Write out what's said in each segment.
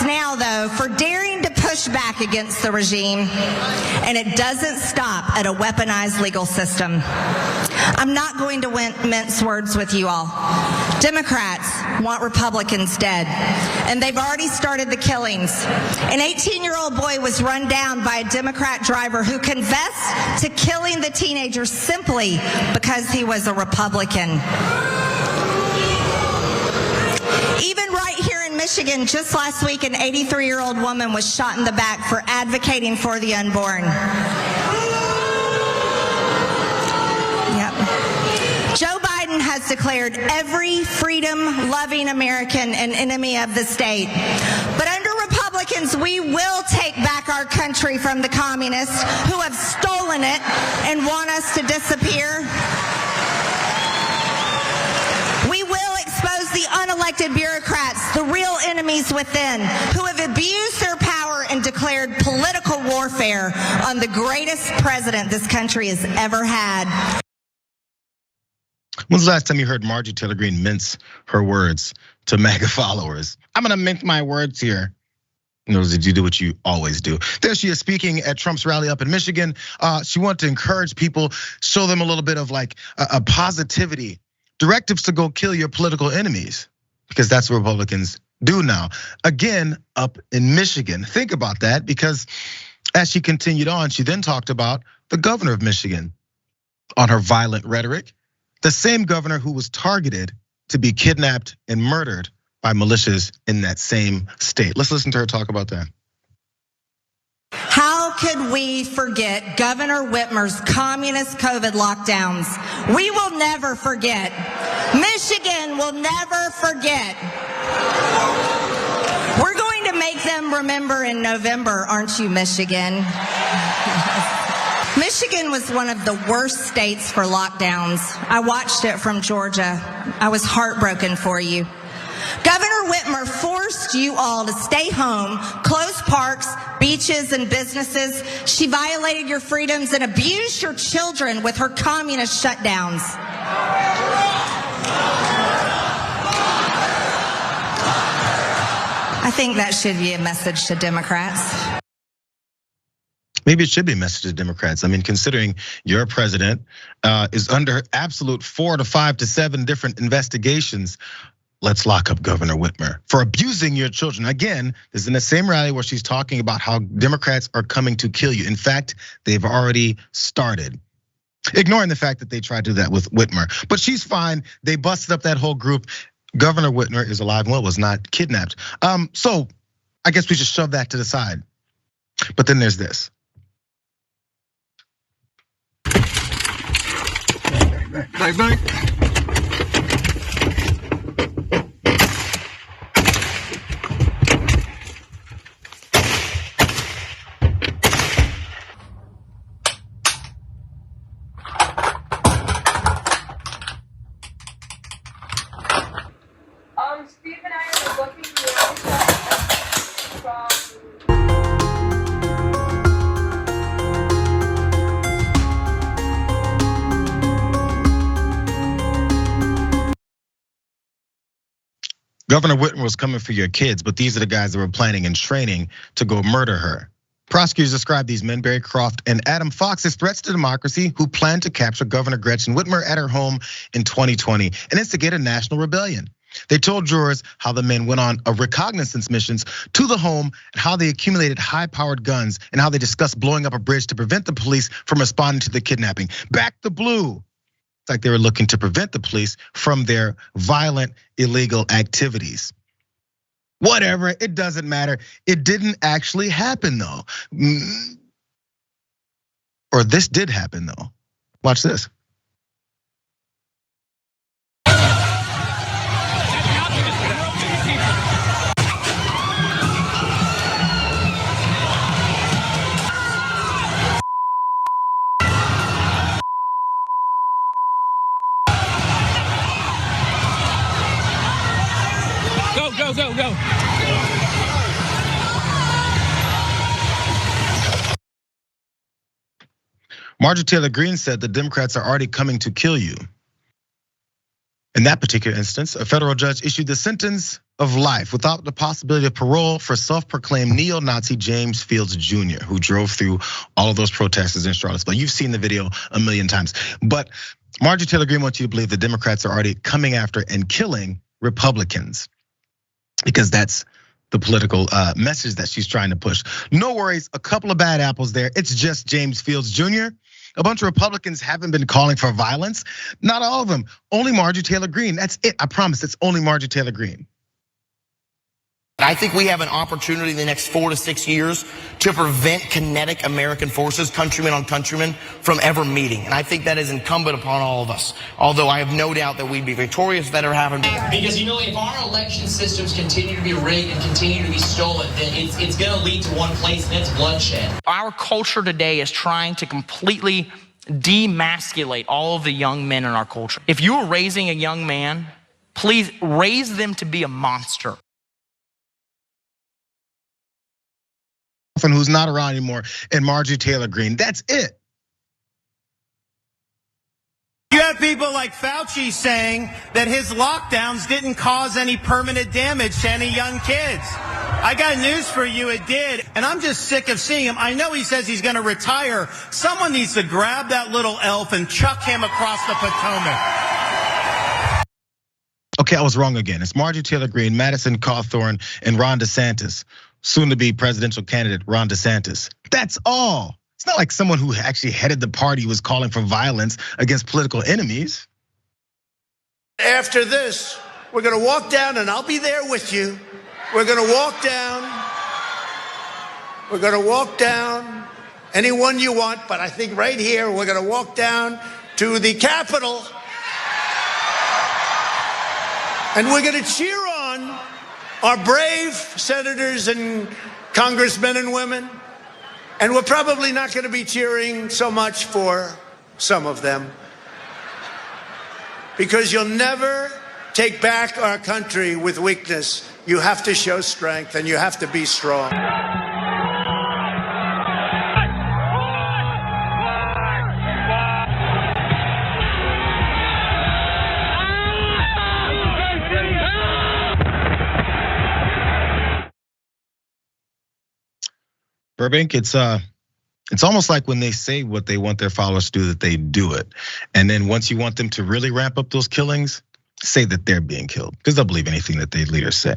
now, though, for daring to push back against the regime, and it doesn't stop at a weaponized legal system. I'm not going to mince words with you all. Democrats want Republicans dead, and they've already started the killings. An 18-year-old boy was run down by a Democrat driver who confessed to killing the teenager simply because he was a Republican. Even right here in Michigan, just last week, an 83-year-old woman was shot in the back for advocating for the unborn. Joe Biden has declared every freedom-loving American an enemy of the state. But under Republicans, we will take back our country from the communists who have stolen it and want us to disappear. We will expose the unelected bureaucrats, the real enemies within, who have abused their power and declared political warfare on the greatest president this country has ever had. When's the last time you heard Marjorie Taylor Greene mince her words to MAGA followers? I'm gonna mince my words here. You do what you always do. There she is speaking at Trump's rally up in Michigan. She wanted to encourage people, show them a little bit of like a positivity. Directives to go kill your political enemies, because that's what Republicans do now. Again, up in Michigan. Think about that, because as she continued on, she then talked about the governor of Michigan on her violent rhetoric. The same governor who was targeted to be kidnapped and murdered by militias in that same state. Let's listen to her talk about that. How could we forget Governor Whitmer's communist COVID lockdowns? We will never forget. Michigan will never forget. We're going to make them remember in November, aren't you, Michigan? Michigan was one of the worst states for lockdowns. I watched it from Georgia. I was heartbroken for you. Governor Whitmer forced you all to stay home, close parks, beaches, and businesses. She violated your freedoms and abused your children with her communist shutdowns. I think that should be a message to Democrats. Maybe it should be a message to Democrats. I mean, considering your president is under absolute 4 to 5 to 7 different investigations, let's lock up Governor Whitmer for abusing your children. Again, this is in the same rally where she's talking about how Democrats are coming to kill you. In fact, they've already started. Ignoring the fact that they tried to do that with Whitmer. But she's fine, they busted up that whole group. Governor Whitmer is alive and well, was not kidnapped. So I guess we should shove that to the side. But then there's this. Bye bye. Steve and I are looking from Governor Whitmer was coming for your kids, but these are the guys that were planning and training to go murder her. Prosecutors described these men, Barry Croft and Adam Fox, as threats to democracy who planned to capture Governor Gretchen Whitmer at her home in 2020 and instigate a national rebellion. They told jurors how the men went on a reconnaissance missions to the home and how they accumulated high-powered guns and how they discussed blowing up a bridge to prevent the police from responding to the kidnapping. Back the blue. It's like they were looking to prevent the police from their violent, illegal activities. Whatever, it doesn't matter. It didn't actually happen though. Or this did happen though. Watch this. Go. Marjorie Taylor Greene said the Democrats are already coming to kill you. In that particular instance, a federal judge issued the sentence of life without the possibility of parole for self-proclaimed neo-Nazi James Fields Jr., who drove through all of those protesters in Charlottesville. You've seen the video a million times. But Marjorie Taylor Greene wants you to believe the Democrats are already coming after and killing Republicans, because that's the political message that she's trying to push. No worries, a couple of bad apples there. It's just James Fields Jr. A bunch of Republicans haven't been calling for violence. Not all of them, only Marjorie Taylor Greene. That's it, I promise, it's only Marjorie Taylor Greene. I think we have an opportunity in the next 4 to 6 years to prevent kinetic American forces, countrymen on countrymen, from ever meeting. And I think that is incumbent upon all of us. Although I have no doubt that we'd be victorious if that ever happened. Because if our election systems continue to be rigged and continue to be stolen, then it's going to lead to one place, and it's bloodshed. Our culture today is trying to completely demasculate all of the young men in our culture. If you are raising a young man, please raise them to be a monster. Who's not around anymore, and Marjorie Taylor Greene. That's it. You have people like Fauci saying that his lockdowns didn't cause any permanent damage to any young kids. I got news for you, it did. And I'm just sick of seeing him. I know he says he's gonna retire. Someone needs to grab that little elf and chuck him across the Potomac. Okay, I was wrong again. It's Marjorie Taylor Greene, Madison Cawthorn, and Ron DeSantis. Soon to be presidential candidate Ron DeSantis. That's all. It's not like someone who actually headed the party was calling for violence against political enemies. After this, we're gonna walk down, and I'll be there with you. We're gonna walk down. We're gonna walk down anyone you want, but I think right here, we're gonna walk down to the Capitol. And we're gonna cheer on our brave senators and congressmen and women. And we're probably not going to be cheering so much for some of them, because you'll never take back our country with weakness. You have to show strength, and you have to be strong. Burbank, it's almost like when they say what they want their followers to do, that they do it. And then once you want them to really ramp up those killings, say that they're being killed, because they'll believe anything that their leaders say.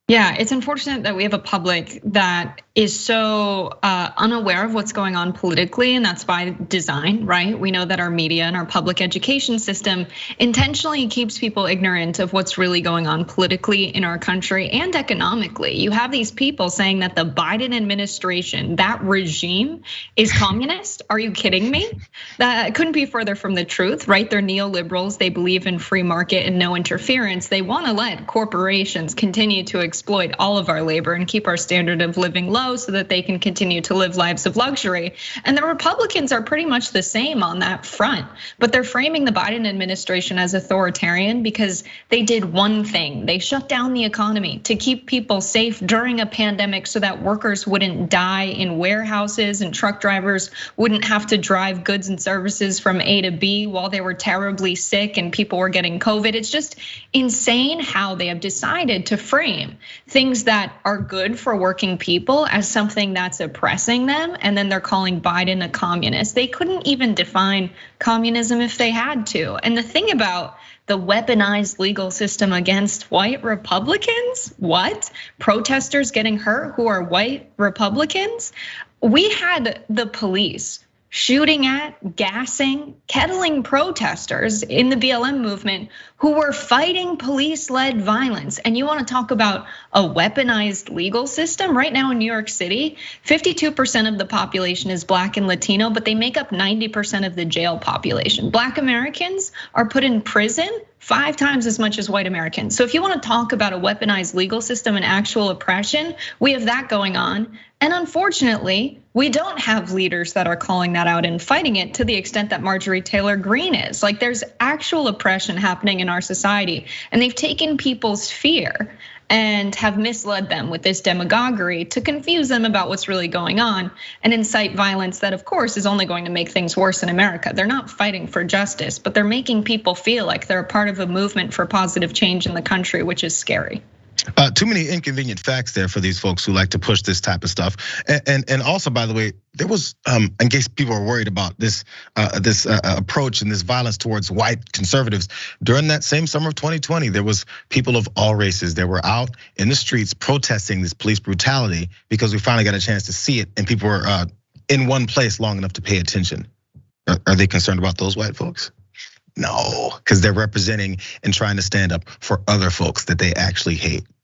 Yeah, it's unfortunate that we have a public that is so unaware of what's going on politically, and that's by design, right? We know that our media and our public education system intentionally keeps people ignorant of what's really going on politically in our country and economically. You have these people saying that the Biden administration, that regime, is communist. Are you kidding me? That couldn't be further from the truth, right? They're neoliberals. They believe in free market and no interference. They want to let corporations continue to exploit all of our labor and keep our standard of living low so that they can continue to live lives of luxury. And the Republicans are pretty much the same on that front, but they're framing the Biden administration as authoritarian because they did one thing. They shut down the economy to keep people safe during a pandemic so that workers wouldn't die in warehouses and truck drivers wouldn't have to drive goods and services from A to B while they were terribly sick and people were getting COVID. It's just insane how they have decided to frame things that are good for working people as something that's oppressing them, and then they're calling Biden a communist. They couldn't even define communism if they had to. And the thing about the weaponized legal system against white Republicans, what? Protesters getting hurt who are white Republicans? We had the police shooting at, gassing, kettling protesters in the BLM movement who were fighting police-led violence. And you want to talk about a weaponized legal system? Right now in New York City, 52% of the population is Black and Latino, but they make up 90% of the jail population. Black Americans are put in prison 5 times as much as white Americans. So if you want to talk about a weaponized legal system and actual oppression, we have that going on. And unfortunately, we don't have leaders that are calling that out and fighting it to the extent that Marjorie Taylor Greene is. Like, there's actual oppression happening in our society, and they've taken people's fear and have misled them with this demagoguery to confuse them about what's really going on and incite violence that, of course, is only going to make things worse in America. They're not fighting for justice, but they're making people feel like they're a part of a movement for positive change in the country, which is scary. Too many inconvenient facts there for these folks who like to push this type of stuff. And also, by the way, there was, in case people are worried about this approach and this violence towards white conservatives, during that same summer of 2020, there was people of all races that were out in the streets protesting this police brutality because we finally got a chance to see it, and people were in one place long enough to pay attention. Are they concerned about those white folks? No, because they're representing and trying to stand up for other folks that they actually hate.